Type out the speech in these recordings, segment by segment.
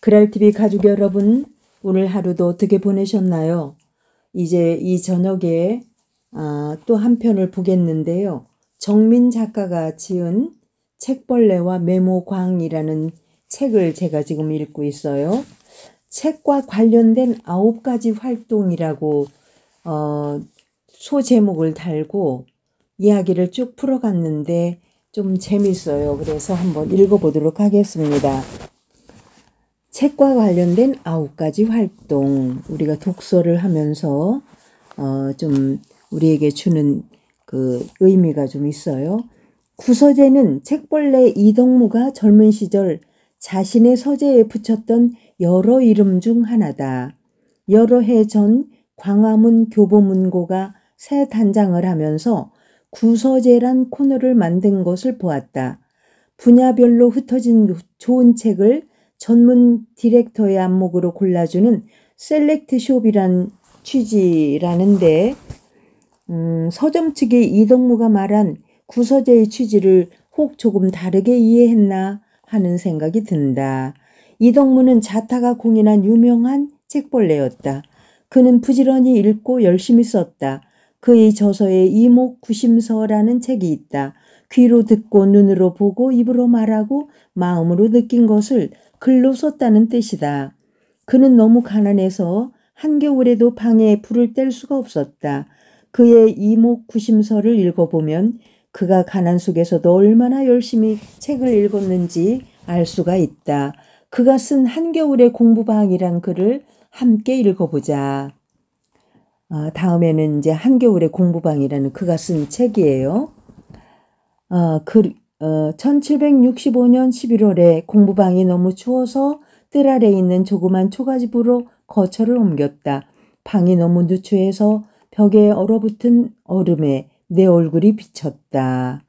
그랄TV 가족 여러분, 오늘 하루도 어떻게 보내셨나요? 이제 이 저녁에 또 한 편을 보겠는데요. 정민 작가가 지은 책벌레와 메모광이라는 책을 제가 지금 읽고 있어요. 책과 관련된 9가지 활동이라고 소제목을 달고 이야기를 쭉 풀어갔는데 좀 재밌어요. 그래서 한번 읽어보도록 하겠습니다. 책과 관련된 9가지 활동, 우리가 독서를 하면서 좀 우리에게 주는 그 의미가 좀 있어요. 구서재는 책벌레 이덕무가 젊은 시절 자신의 서재에 붙였던 여러 이름 중 하나다. 여러 해 전 광화문 교보문고가 새 단장을 하면서 구서재란 코너를 만든 것을 보았다. 분야별로 흩어진 좋은 책을 전문 디렉터의 안목으로 골라주는 셀렉트숍이란 취지라는데 서점 측의 이덕무가 말한 구서재의 취지를 혹 조금 다르게 이해했나 하는 생각이 든다. 이덕무는 자타가 공인한 유명한 책벌레였다. 그는 부지런히 읽고 열심히 썼다. 그의 저서에 이목구심서라는 책이 있다. 귀로 듣고 눈으로 보고 입으로 말하고 마음으로 느낀 것을 글로 썼다는 뜻이다. 그는 너무 가난해서 한겨울에도 방에 불을 뗄 수가 없었다. 그의 이목구심서를 읽어보면 그가 가난 속에서도 얼마나 열심히 책을 읽었는지 알 수가 있다. 그가 쓴 한겨울의 공부방이란 글을 함께 읽어보자. 다음에는 이제 한겨울의 공부방이라는 그가 쓴 책이에요. 1765년 11월에 공부방이 너무 추워서 뜰 아래 있는 조그만 초가집으로 거처를 옮겼다. 방이 너무 누추해서 벽에 얼어붙은 얼음에 내 얼굴이 비쳤다.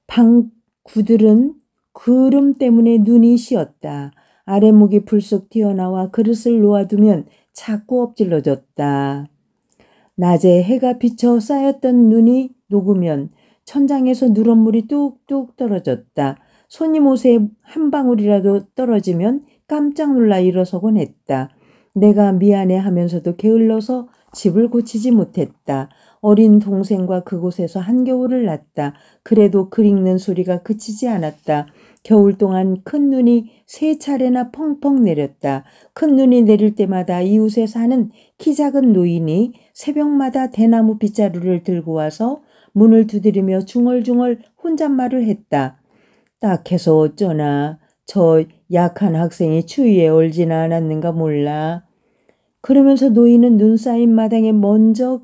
방 구들은 그름 때문에 눈이 씌었다. 아랫목이 불쑥 튀어나와 그릇을 놓아두면 자꾸 엎질러졌다. 낮에 해가 비쳐 쌓였던 눈이 녹으면 천장에서 누런물이 뚝뚝 떨어졌다. 손님 옷에 한 방울이라도 떨어지면 깜짝 놀라 일어서곤 했다. 내가 미안해 하면서도 게을러서 집을 고치지 못했다. 어린 동생과 그곳에서 한겨울을 났다. 그래도 글 읽는 소리가 그치지 않았다. 겨울 동안 큰 눈이 3차례나 펑펑 내렸다. 큰 눈이 내릴 때마다 이웃에 사는 키 작은 노인이 새벽마다 대나무 빗자루를 들고 와서 문을 두드리며 중얼중얼 혼잣말을 했다. 딱해서 어쩌나 저 약한 학생이 추위에 얼지나 않았는가 몰라. 그러면서 노인은 눈 쌓인 마당에 먼저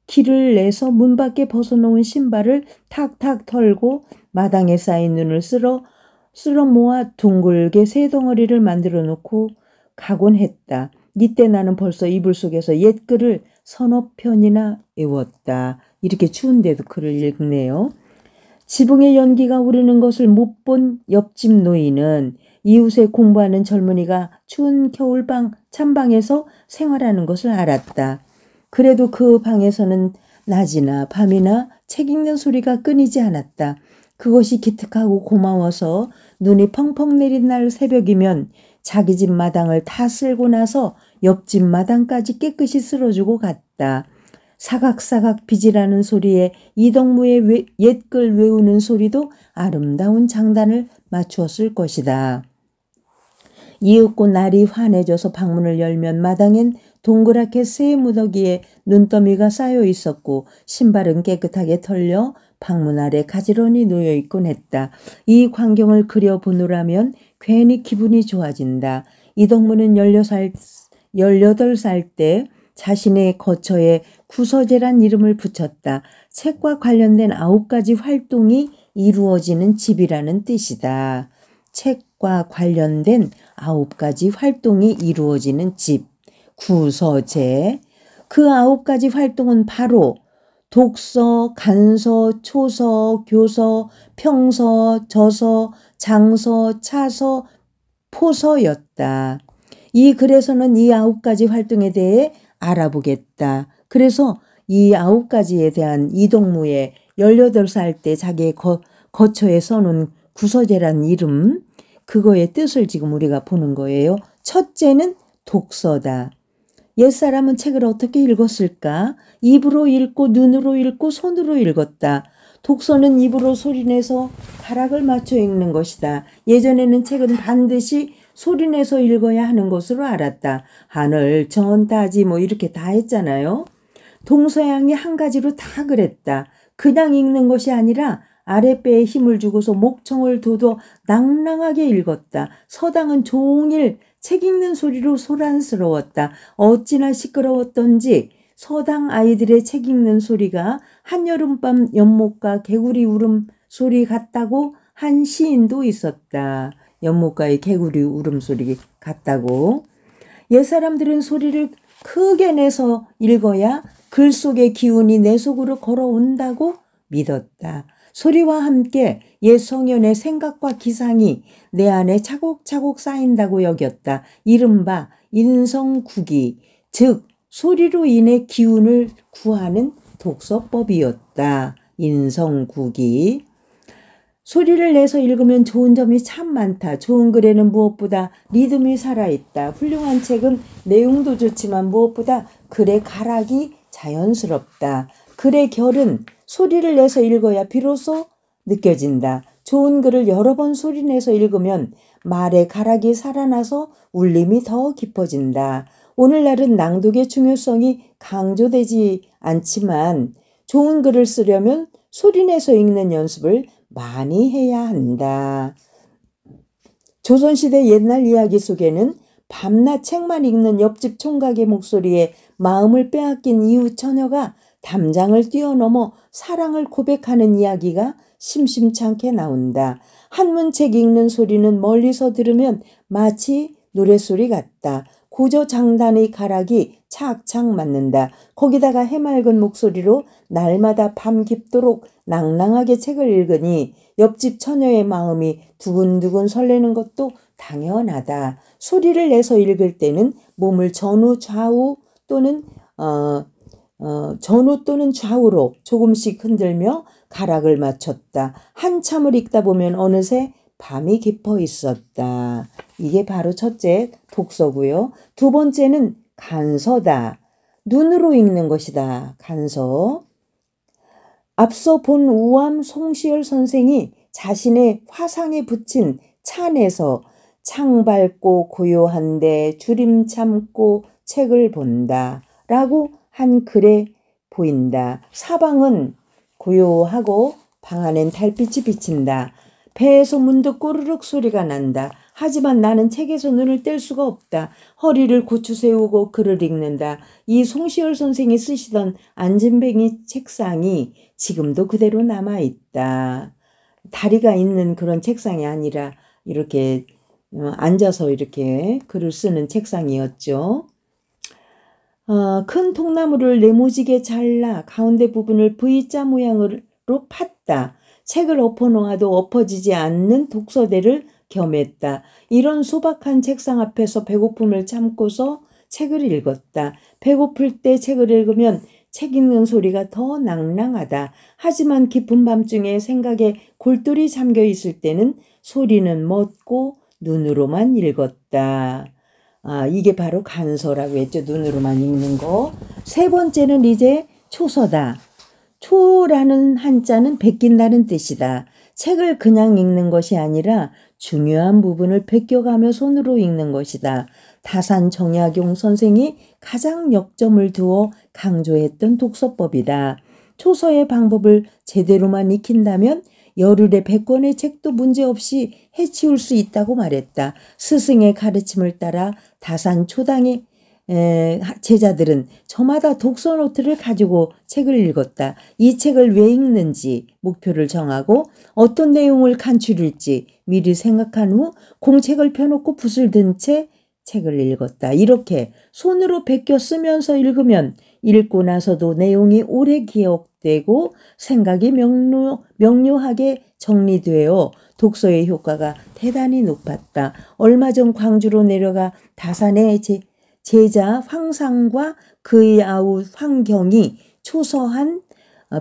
길을 내서 문 밖에 벗어놓은 신발을 탁탁 털고 마당에 쌓인 눈을 쓸어 모아 둥글게 새 덩어리를 만들어 놓고 가곤 했다. 이때 나는 벌써 이불 속에서 옛 글을 서너 편이나 외웠다. 이렇게 추운데도 글을 읽네요. 지붕에 연기가 오르는 것을 못 본 옆집 노인은 이웃에 공부하는 젊은이가 추운 겨울방 찬방에서 생활하는 것을 알았다. 그래도 그 방에서는 낮이나 밤이나 책 읽는 소리가 끊이지 않았다. 그것이 기특하고 고마워서 눈이 펑펑 내린 날 새벽이면 자기 집 마당을 다 쓸고 나서 옆집 마당까지 깨끗이 쓸어주고 갔다. 사각사각 빚이라는 소리에 이덕무의 옛글 외우는 소리도 아름다운 장단을 맞추었을 것이다. 이윽고 날이 환해져서 방문을 열면 마당엔 동그랗게 새 무더기에 눈더미가 쌓여 있었고 신발은 깨끗하게 털려 방문 아래 가지런히 놓여 있곤 했다. 이 광경을 그려보노라면 괜히 기분이 좋아진다. 이덕무는 18살 때 자신의 거처에 구서재란 이름을 붙였다. 책과 관련된 9가지 활동이 이루어지는 집이라는 뜻이다. 책과 관련된 9가지 활동이 이루어지는 집, 구서재. 그 9가지 활동은 바로 독서, 간서, 초서, 교서, 평서, 저서, 장서, 차서, 포서였다. 이 글에서는 이 9가지 활동에 대해 알아보겠다. 그래서 이 9가지에 대한 이덕무의 18살 때 자기의 거처에 써놓은 구서재란 이름, 그거의 뜻을 지금 우리가 보는 거예요. 첫째는 독서다. 옛사람은 책을 어떻게 읽었을까? 입으로 읽고 눈으로 읽고 손으로 읽었다. 독서는 입으로 소리내서 가락을 맞춰 읽는 것이다. 예전에는 책은 반드시 소리내서 읽어야 하는 것으로 알았다. 하늘, 전, 따지 뭐 이렇게 다 했잖아요. 동서양이 한 가지로 다 그랬다. 그냥 읽는 것이 아니라 아랫배에 힘을 주고서 목청을 돋워 낭낭하게 읽었다. 서당은 종일 책 읽는 소리로 소란스러웠다. 어찌나 시끄러웠던지 서당 아이들의 책 읽는 소리가 한여름밤 연못가 개구리 울음소리 같다고 한 시인도 있었다. 연못가의 개구리 울음소리 같다고. 옛사람들은 소리를 크게 내서 읽어야 글 속의 기운이 내 속으로 걸어온다고 믿었다. 소리와 함께 옛 성현의 생각과 기상이 내 안에 차곡차곡 쌓인다고 여겼다. 이른바 인성구기, 즉 소리로 인해 기운을 구하는 독서법이었다. 인성구기. 소리를 내서 읽으면 좋은 점이 참 많다. 좋은 글에는 무엇보다 리듬이 살아있다. 훌륭한 책은 내용도 좋지만 무엇보다 글의 가락이 자연스럽다. 글의 결은 소리를 내서 읽어야 비로소 느껴진다. 좋은 글을 여러 번 소리내서 읽으면 말의 가락이 살아나서 울림이 더 깊어진다. 오늘날은 낭독의 중요성이 강조되지 않지만 좋은 글을 쓰려면 소리내서 읽는 연습을 많이 해야 한다. 조선시대 옛날 이야기 속에는 밤낮 책만 읽는 옆집 총각의 목소리에 마음을 빼앗긴 이웃 처녀가 담장을 뛰어넘어 사랑을 고백하는 이야기가 심심찮게 나온다. 한문책 읽는 소리는 멀리서 들으면 마치 노랫소리 같다. 고저 장단의 가락이 착착 맞는다. 거기다가 해맑은 목소리로 날마다 밤 깊도록 낭낭하게 책을 읽으니 옆집 처녀의 마음이 두근두근 설레는 것도 당연하다. 소리를 내서 읽을 때는 몸을 전후 또는 좌우로 조금씩 흔들며 가락을 맞췄다. 한참을 읽다 보면 어느새 밤이 깊어 있었다. 이게 바로 첫째 독서고요. 두 번째는 간서다. 눈으로 읽는 것이다. 간서. 앞서 본 우암 송시열 선생이 자신의 화상에 붙인 찬에서 창 밝고 고요한데 주림 참고 책을 본다 라고 한 글에 보인다. 사방은 고요하고 방 안엔 달빛이 비친다. 배에서 문득 꼬르륵 소리가 난다. 하지만 나는 책에서 눈을 뗄 수가 없다. 허리를 고추 세우고 글을 읽는다. 이 송시열 선생이 쓰시던 안진뱅이 책상이 지금도 그대로 남아있다. 다리가 있는 그런 책상이 아니라 이렇게 앉아서 이렇게 글을 쓰는 책상이었죠. 큰 통나무를 네모지게 잘라 가운데 부분을 V자 모양으로 팠다. 책을 엎어놓아도 엎어지지 않는 독서대를 겸했다. 이런 소박한 책상 앞에서 배고픔을 참고서 책을 읽었다. 배고플 때 책을 읽으면 책 읽는 소리가 더 낭낭하다. 하지만 깊은 밤중에 생각에 골똘히 잠겨 있을 때는 소리는 멎고 눈으로만 읽었다. 이게 바로 간서라고 했죠. 눈으로만 읽는 거. 세 번째는 이제 초서다. 초라는 한자는 베낀다는 뜻이다. 책을 그냥 읽는 것이 아니라 중요한 부분을 베껴가며 손으로 읽는 것이다. 다산 정약용 선생이 가장 역점을 두어 강조했던 독서법이다. 초서의 방법을 제대로만 익힌다면 열흘에 100권의 책도 문제없이 해치울 수 있다고 말했다. 스승의 가르침을 따라 다산 초당의 제자들은 저마다 독서 노트를 가지고 책을 읽었다. 이 책을 왜 읽는지 목표를 정하고 어떤 내용을 간추릴지 미리 생각한 후 공책을 펴놓고 붓을 든 채 책을 읽었다. 이렇게 손으로 베껴 쓰면서 읽으면 읽고 나서도 내용이 오래 기억되고 생각이 명료하게 정리되어 독서의 효과가 대단히 높았다. 얼마 전 광주로 내려가 다산의 제자 황상과 그의 아우 황경이 초서 한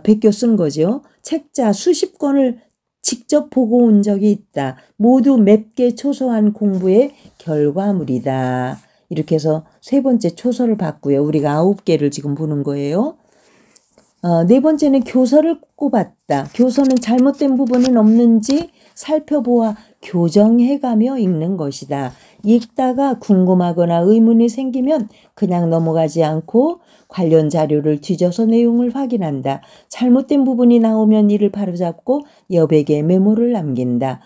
베껴 쓴 거죠. 책자 수십 권을 직접 보고 온 적이 있다. 모두 맵게 초소한 공부의 결과물이다. 이렇게 해서 세 번째 초서를 봤고요. 우리가 9개를 지금 보는 거예요. 네 번째는 교서를 꼽았다. 교서는 잘못된 부분은 없는지 살펴보아 교정해가며 읽는 것이다. 읽다가 궁금하거나 의문이 생기면 그냥 넘어가지 않고 관련 자료를 뒤져서 내용을 확인한다. 잘못된 부분이 나오면 이를 바로잡고 여백에 메모를 남긴다.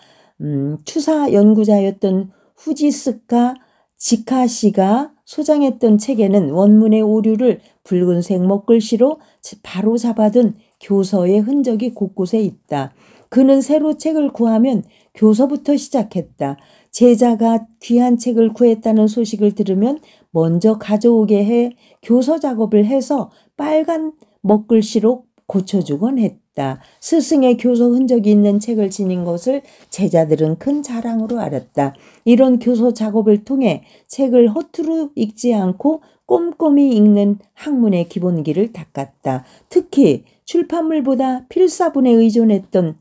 추사 연구자였던 후지스카 지카시가 소장했던 책에는 원문의 오류를 붉은색 먹글씨로 바로 잡아둔 교서의 흔적이 곳곳에 있다. 그는 새로 책을 구하면 교서부터 시작했다. 제자가 귀한 책을 구했다는 소식을 들으면 먼저 가져오게 해 교서 작업을 해서 빨간 먹글씨로 고쳐주곤 했다. 스승의 교서 흔적이 있는 책을 지닌 것을 제자들은 큰 자랑으로 알았다. 이런 교서 작업을 통해 책을 허투루 읽지 않고 꼼꼼히 읽는 학문의 기본기를 닦았다. 특히 출판물보다 필사본에 의존했던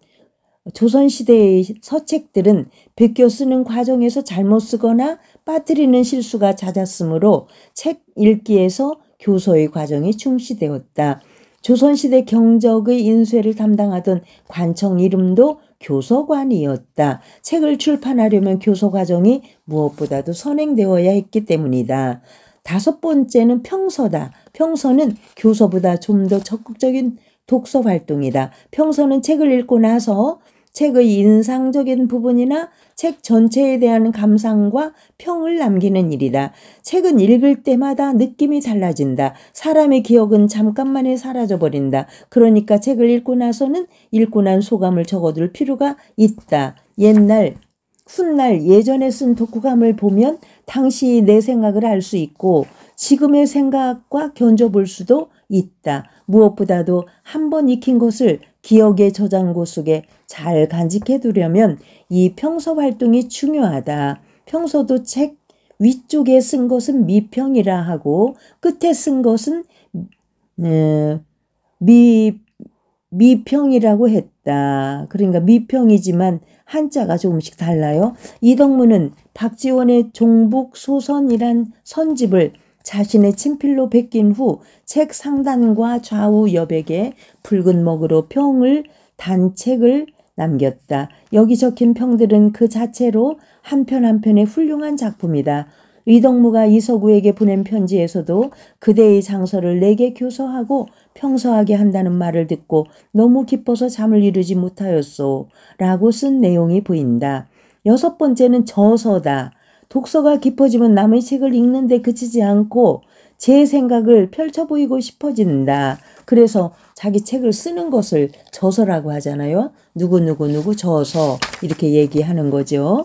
조선시대의 서책들은 베껴 쓰는 과정에서 잘못 쓰거나 빠뜨리는 실수가 잦았으므로 책 읽기에서 교서의 과정이 중시되었다. 조선시대 경적의 인쇄를 담당하던 관청 이름도 교서관이었다. 책을 출판하려면 교서 과정이 무엇보다도 선행되어야 했기 때문이다. 5번째는 평서다. 평서는 교서보다 좀 더 적극적인 독서 활동이다. 평서는 책을 읽고 나서 책의 인상적인 부분이나 책 전체에 대한 감상과 평을 남기는 일이다. 책은 읽을 때마다 느낌이 달라진다. 사람의 기억은 잠깐만에 사라져버린다. 그러니까 책을 읽고 나서는 읽고 난 소감을 적어둘 필요가 있다. 옛날, 훗날, 예전에 쓴 독후감을 보면 당시 내 생각을 알 수 있고 지금의 생각과 견줘볼 수도 있다. 무엇보다도 한번 익힌 것을 기억의 저장고 속에 잘 간직해 두려면 이 평서 활동이 중요하다. 평서도 책 위쪽에 쓴 것은 미평이라 하고 끝에 쓴 것은 미평이라고 했다. 그러니까 미평이지만 한자가 조금씩 달라요. 이덕무는 박지원의 종북소선이란 선집을 자신의 친필로 베낀 후 책 상단과 좌우 여백에 붉은 먹으로 평을 단 책을 남겼다. 여기 적힌 평들은 그 자체로 한 편 한 편의 훌륭한 작품이다. 이덕무가 이서구에게 보낸 편지에서도 그대의 장서를 내게 교서하고 평서하게 한다는 말을 듣고 너무 기뻐서 잠을 이루지 못하였소 라고 쓴 내용이 보인다. 6번째는 저서다. 독서가 깊어지면 남의 책을 읽는데 그치지 않고 제 생각을 펼쳐 보이고 싶어진다. 그래서 자기 책을 쓰는 것을 저서라고 하잖아요. 누구 저서 이렇게 얘기하는 거죠.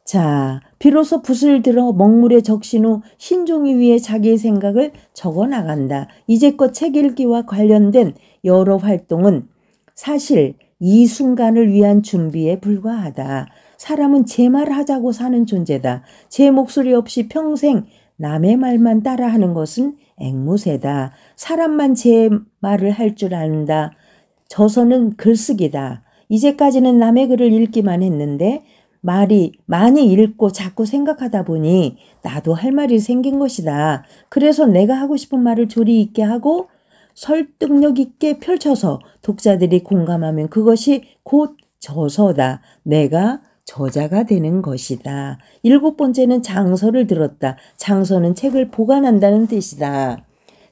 자, 비로소 붓을 들어 먹물에 적신 후 흰 종이 위에 자기의 생각을 적어 나간다. 이제껏 책 읽기와 관련된 여러 활동은 사실 이 순간을 위한 준비에 불과하다. 사람은 제 말 하자고 사는 존재다. 제 목소리 없이 평생 남의 말만 따라하는 것은 앵무새다. 사람만 제 말을 할 줄 안다. 저서는 글쓰기다. 이제까지는 남의 글을 읽기만 했는데 많이 읽고 자꾸 생각하다 보니 나도 할 말이 생긴 것이다. 그래서 내가 하고 싶은 말을 조리 있게 하고 설득력 있게 펼쳐서 독자들이 공감하면 그것이 곧 저서다. 내가 저자가 되는 것이다. 7번째는 장서를 들었다. 장서는 책을 보관한다는 뜻이다.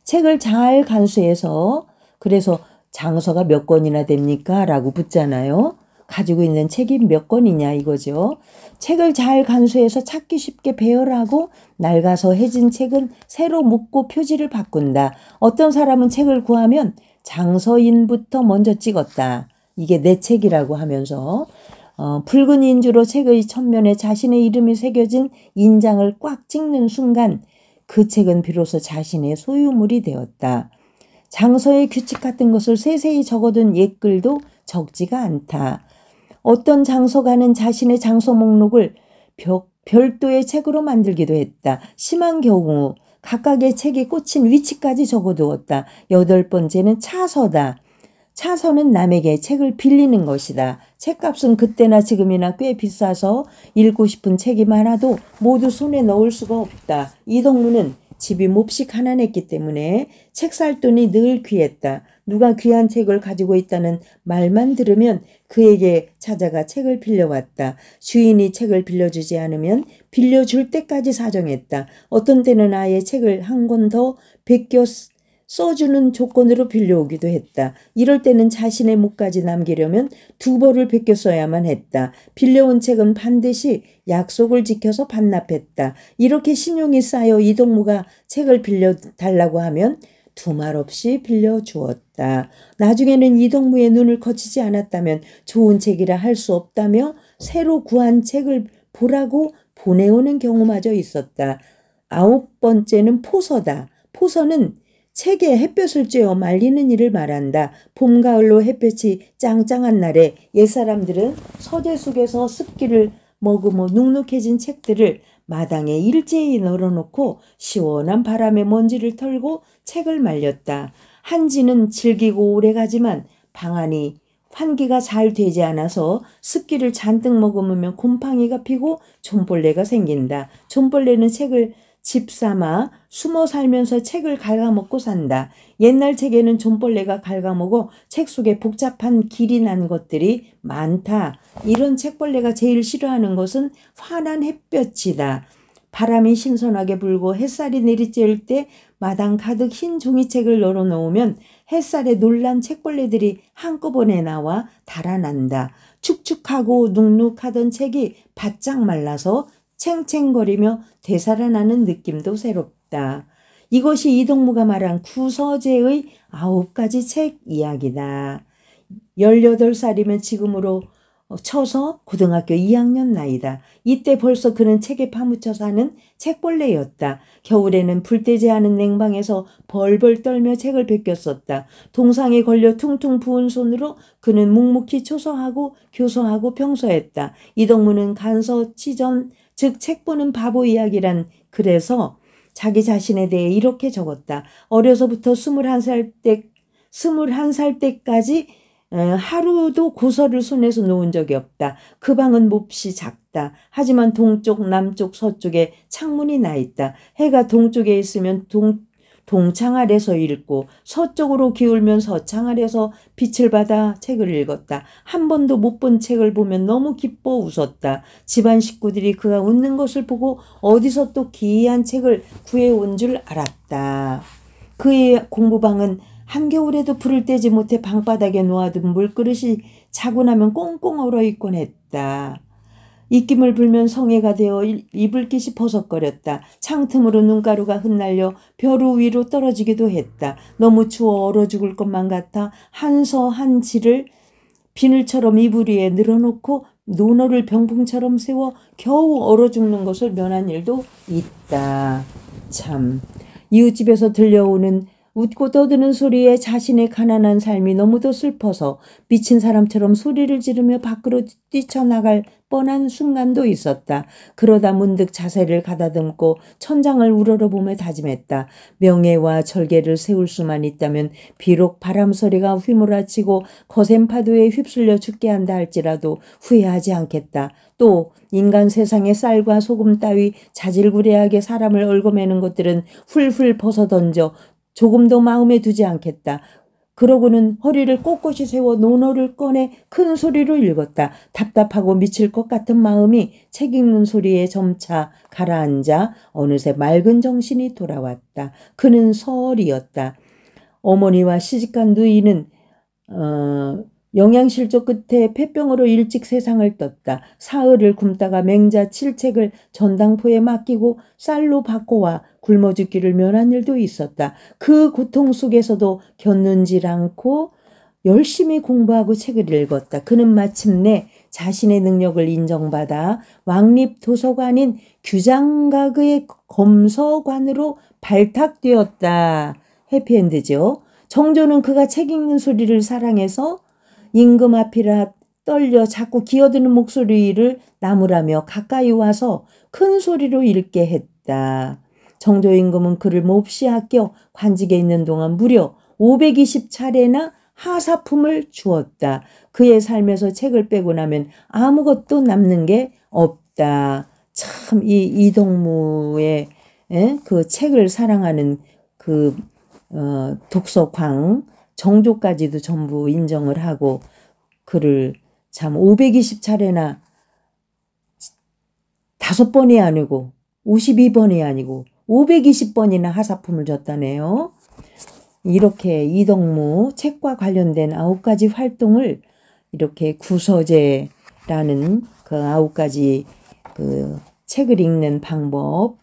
책을 잘 간수해서 그래서 장서가 몇 권이나 됩니까? 라고 묻잖아요. 가지고 있는 책이 몇 권이냐 이거죠. 책을 잘 간수해서 찾기 쉽게 배열하고 낡아서 해진 책은 새로 묶고 표지를 바꾼다. 어떤 사람은 책을 구하면 장서인부터 먼저 찍었다. 이게 내 책이라고 하면서 붉은 인주로 책의 첫면에 자신의 이름이 새겨진 인장을 꽉 찍는 순간 그 책은 비로소 자신의 소유물이 되었다. 장서의 규칙 같은 것을 세세히 적어둔 옛글도 적지가 않다. 어떤 장서가는 자신의 장서 목록을 별도의 책으로 만들기도 했다. 심한 경우 각각의 책에 꽂힌 위치까지 적어두었다. 8번째는 차서다. 차서는 남에게 책을 빌리는 것이다. 책값은 그때나 지금이나 꽤 비싸서 읽고 싶은 책이 많아도 모두 손에 넣을 수가 없다. 이동무는 집이 몹시 가난했기 때문에 책 살 돈이 늘 귀했다. 누가 귀한 책을 가지고 있다는 말만 들으면 그에게 찾아가 책을 빌려왔다. 주인이 책을 빌려주지 않으면 빌려줄 때까지 사정했다. 어떤 때는 아예 책을 한 권 더 베껴 써주는 조건으로 빌려오기도 했다. 이럴 때는 자신의 목까지 남기려면 두 벌을 베껴 써야만 했다. 빌려온 책은 반드시 약속을 지켜서 반납했다. 이렇게 신용이 쌓여 이동무가 책을 빌려달라고 하면 두말 없이 빌려주었다. 나중에는 이동무의 눈을 거치지 않았다면 좋은 책이라 할 수 없다며 새로 구한 책을 보라고 보내오는 경우마저 있었다. 9번째는 포서다. 포서는 책에 햇볕을 쬐어 말리는 일을 말한다. 봄, 가을로 햇볕이 짱짱한 날에 옛사람들은 서재 속에서 습기를 머금어 눅눅해진 책들을 마당에 일제히 널어놓고 시원한 바람에 먼지를 털고 책을 말렸다. 한지는 질기고 오래가지만 방안이 환기가 잘 되지 않아서 습기를 잔뜩 머금으면 곰팡이가 피고 좀벌레가 생긴다. 좀벌레는 책을 집 삼아 숨어 살면서 책을 갉아먹고 산다. 옛날 책에는 좀벌레가 갉아먹어 책 속에 복잡한 길이 난 것들이 많다. 이런 책벌레가 제일 싫어하는 것은 환한 햇볕이다. 바람이 신선하게 불고 햇살이 내리쬐을 때 마당 가득 흰 종이책을 널어놓으면 햇살에 놀란 책벌레들이 한꺼번에 나와 달아난다. 축축하고 눅눅하던 책이 바짝 말라서 챙챙거리며 되살아나는 느낌도 새롭다. 이것이 이동무가 말한 구서재의 9가지 책 이야기다. 18살이면 지금으로 쳐서 고등학교 2학년 나이다. 이때 벌써 그는 책에 파묻혀 사는 책벌레였다. 겨울에는 불때지 않은 냉방에서 벌벌 떨며 책을 베꼈었다. 동상에 걸려 퉁퉁 부은 손으로 그는 묵묵히 초서하고 교서하고 평서했다. 이동무는 간서치전 즉 책 보는 바보 이야기란 글에서 자기 자신에 대해 이렇게 적었다. 어려서부터 21살 때까지 하루도 고서를 손에서 놓은 적이 없다. 그 방은 몹시 작다. 하지만 동쪽, 남쪽, 서쪽에 창문이 나 있다. 해가 동쪽에 있으면 동창 아래서 읽고 서쪽으로 기울면 서창 아래서 빛을 받아 책을 읽었다. 한 번도 못 본 책을 보면 너무 기뻐 웃었다. 집안 식구들이 그가 웃는 것을 보고 어디서 또 기이한 책을 구해온 줄 알았다. 그의 공부방은 한겨울에도 불을 떼지 못해 방바닥에 놓아둔 물그릇이 자고 나면 꽁꽁 얼어있곤 했다. 입김을 불면 성해가 되어 이불깃이 버석거렸다. 창틈으로 눈가루가 흩날려 벼루 위로 떨어지기도 했다. 너무 추워 얼어 죽을 것만 같아 한서 한지를 비늘처럼 이불 위에 늘어놓고 논어를 병풍처럼 세워 겨우 얼어 죽는 것을 면한 일도 있다. 참, 이웃집에서 들려오는 웃고 떠드는 소리에 자신의 가난한 삶이 너무도 슬퍼서 미친 사람처럼 소리를 지르며 밖으로 뛰쳐나갈 뻔한 순간도 있었다. 그러다 문득 자세를 가다듬고 천장을 우러러보며 다짐했다. 명예와 절개를 세울 수만 있다면 비록 바람 소리가 휘몰아치고 거센 파도에 휩쓸려 죽게 한다 할지라도 후회하지 않겠다. 또 인간 세상에 쌀과 소금 따위 자질구레하게 사람을 얽어매는 것들은 훌훌 벗어던져 조금도 마음에 두지 않겠다. 그러고는 허리를 꼿꼿이 세워 논어를 꺼내 큰 소리로 읽었다. 답답하고 미칠 것 같은 마음이 책 읽는 소리에 점차 가라앉아 어느새 맑은 정신이 돌아왔다. 그는 서얼이었다. 어머니와 시집간 누이는 영양실조 끝에 폐병으로 일찍 세상을 떴다. 사흘을 굶다가 맹자 7책을 전당포에 맡기고 쌀로 바꿔와 굶어 죽기를 면한 일도 있었다. 그 고통 속에서도 견눈질 않고 열심히 공부하고 책을 읽었다. 그는 마침내 자신의 능력을 인정받아 왕립도서관인 규장각의 검서관으로 발탁되었다. 해피엔드죠. 정조는 그가 책 읽는 소리를 사랑해서 임금 앞이라 떨려 자꾸 기어드는 목소리를 나무라며 가까이 와서 큰 소리로 읽게 했다. 정조 임금은 그를 몹시 아껴 관직에 있는 동안 무려 520차례나 하사품을 주었다. 그의 삶에서 책을 빼고 나면 아무것도 남는 게 없다. 참 이 이동무의 그 책을 사랑하는 그 독서광 정조까지도 전부 인정을 하고 그를 참 520차례나 5번이 아니고 52번이 아니고 520번이나 하사품을 줬다네요. 이렇게 이동무 책과 관련된 9가지 활동을 이렇게 구서재라는 그 9가지 그 책을 읽는 방법,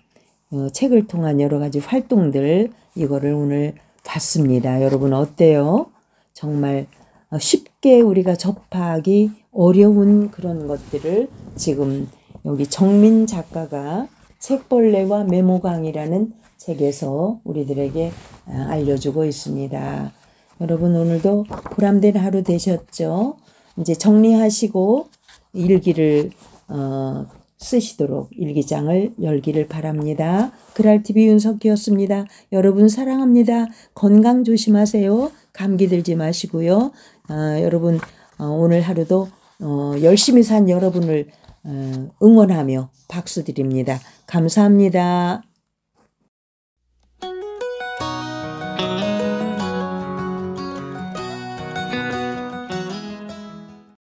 책을 통한 여러 가지 활동들 이거를 오늘 봤습니다. 여러분 어때요? 정말 쉽게 우리가 접하기 어려운 그런 것들을 지금 여기 정민 작가가 책벌레와 메모강이라는 책에서 우리들에게 알려주고 있습니다. 여러분 오늘도 보람된 하루 되셨죠? 이제 정리하시고 일기를 쓰시도록 일기장을 열기를 바랍니다. 그랄TV 윤석희였습니다. 여러분 사랑합니다. 건강 조심하세요. 감기 들지 마시고요. 여러분 오늘 하루도 열심히 산 여러분을 응원하며 박수 드립니다. 감사합니다.